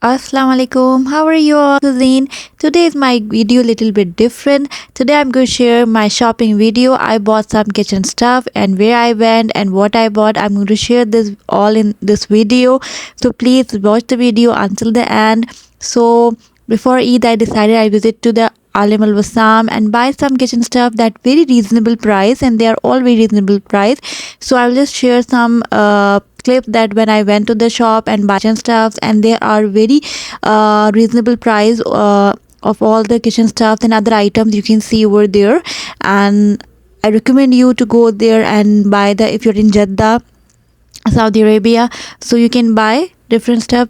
Assalamu alaikum. How are you all? Zine. Today is my video little bit different. Today I'm going to share my shopping video. I bought some kitchen stuff and where I went and what I bought. I'm going to share this all in this video. So please watch the video until the end. So before Eid I decided I visit to the Alim Al Wasam and buy some kitchen stuff that very reasonable price, and they are all very reasonable price. So I will just share some clip that when I went to the shop and buy kitchen stuff, and they are very reasonable price of all the kitchen stuff and other items you can see over there. And I recommend you to go there and buy the, if you're in Jeddah, Saudi Arabia, so you can buy different stuff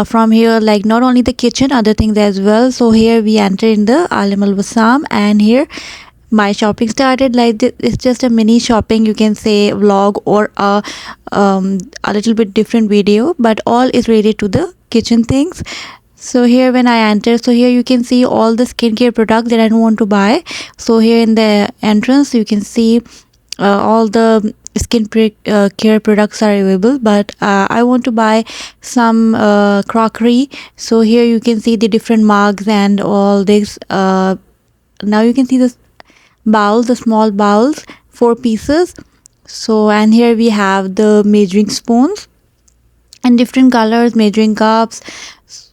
from here, like not only the kitchen, other things as well. So here we enter in the Alim Al Wasam, and here my shopping started. Like this, it's just a mini shopping, you can say vlog, or a little bit different video, but all is related to the kitchen things. So here when I enter, so here you can see all the skincare products that I don't want to buy. So here in the entrance you can see all the care products are available, but I want to buy some crockery. So here you can see the different mugs and all this. Now you can see the bowls, the small bowls, 4 pieces. So, and here we have the measuring spoons and different colors, measuring cups. So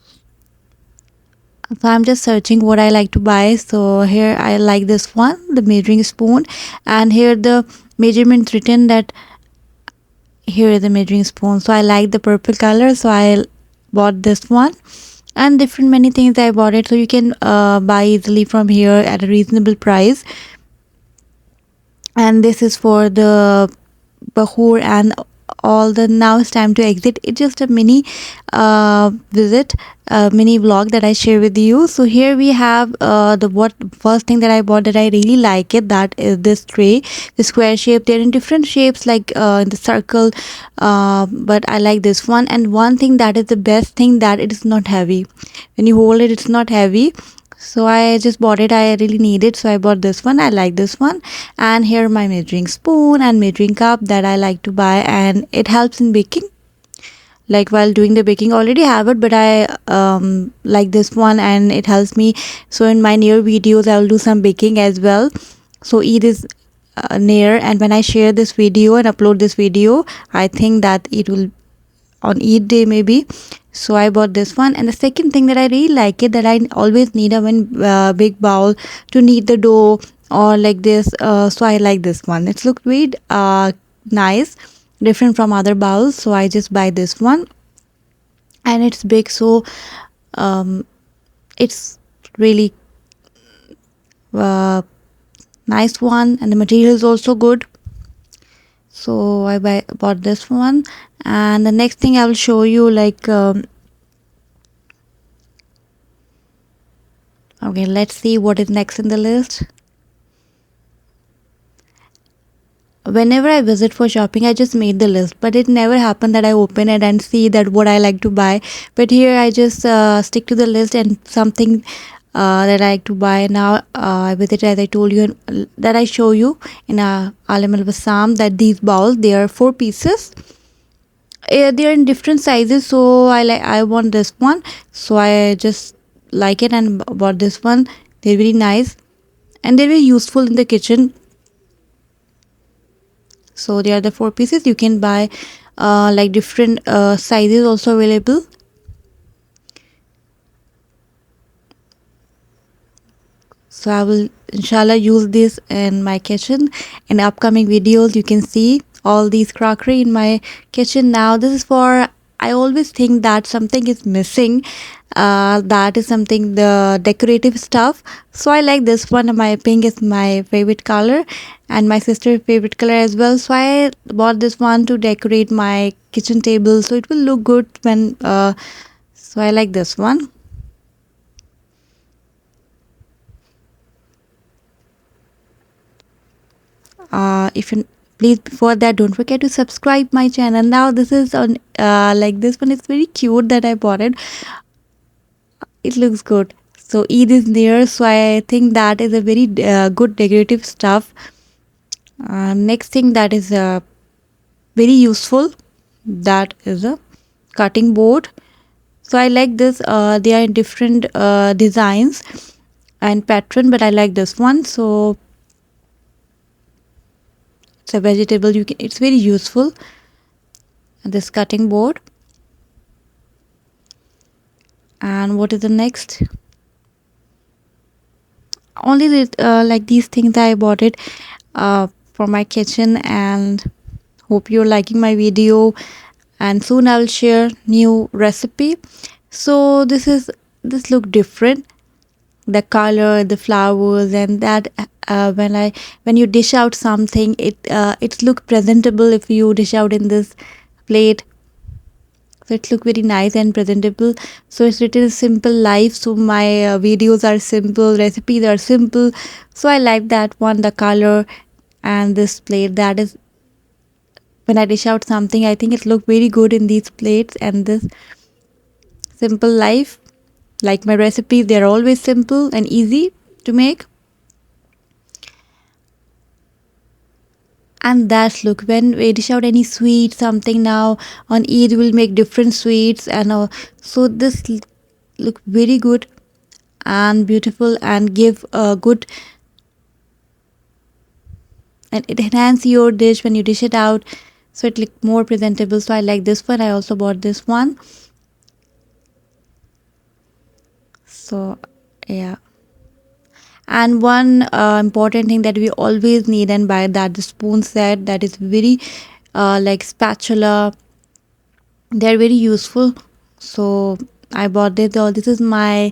I'm just searching what I like to buy. So here I like this one, the measuring spoon, and here the measurements written that here is the measuring spoon. So I like the purple color, so I bought this one. And different many things I bought it, so you can buy easily from here at a reasonable price. And this is for the bahur and all the. Now it's time to exit. It's just a mini visit, mini vlog that I share with you. So here we have the what first thing that I bought that I really like it, that is this tray, the square shape. They're in different shapes, like in the circle, but I like this one. And one thing that is the best thing, that it is not heavy. When you hold it, it's not heavy. So I just bought it, I really need it, so I bought this one. I like this one. And here my measuring spoon and measuring cup that I like to buy, and it helps in baking. Like while doing the baking, I already have it, but I like this one and it helps me. So in my near videos I will do some baking as well. So Eid is near, and when I share this video and upload this video, I think that it will on Eid day maybe. So I bought this one. And the second thing that I really like it, that I always need a one big bowl to knead the dough or like this. So I like this one. It's looked very nice, different from other bowls. So I just buy this one, and it's big, so it's really nice one, and the material is also good. So I bought this one. And the next thing I will show you, like okay, let's see what is next in the list. Whenever I visit for shopping, I just made the list, but it never happened that I open it and see that what I like to buy. But here I just stick to the list and something that I like to buy. Now I visit, as I told you, that I show you in Alim Al Wasam, that these bowls, they are 4 pieces. They are in different sizes, so I want this one, so I just like it and bought this one. They're very nice and they're very useful in the kitchen. So they are the 4 pieces. You can buy like different sizes also available. So I will inshallah use this in my kitchen. In upcoming videos you can see all these crockery in my kitchen. Now this is for, I always think that something is missing, that is something, the decorative stuff. So I like this one. My pink is my favorite color and my sister's favorite color as well. So I bought this one to decorate my kitchen table, so it will look good when so I like this one. If you please, before that, don't forget to subscribe my channel. Now this is on like this one, it's very cute that I bought it. It looks good. So Eid is near, so I think that is a very good decorative stuff. Next thing that is very useful, that is a cutting board. So I like this. They are in different designs and pattern, but I like this one. So it's a vegetable. It's very useful. This cutting board. And what is the next? Only like these things I bought it for my kitchen, and hope you're liking my video. And soon I'll share new recipe. So this look different, the color, the flowers, and that when you dish out something, it look presentable if you dish out in this plate. So it look very nice and presentable. So it's written simple life. So my videos are simple, recipes are simple. So I like that one, the color and this plate. That is, when I dish out something, I think it look very good in these plates. And this simple life, like my recipes, they're always simple and easy to make. And that's, look, when we dish out any sweet something now on Eid, we'll make different sweets, and so this look very good and beautiful and give a good, and it enhance your dish when you dish it out, so it look more presentable. So I like this one. I also bought this one. So yeah. And one important thing that we always need and buy, that the spoon set, that is very like spatula, they're very useful. So I bought this. All this is my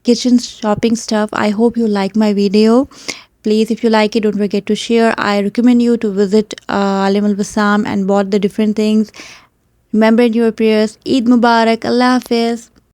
kitchen shopping stuff. I hope you like my video. Please, if you like it, don't forget to share. I recommend you to visit Alim Al Wasam and bought the different things. Remember in your prayers. Eid Mubarak. Allah Hafiz.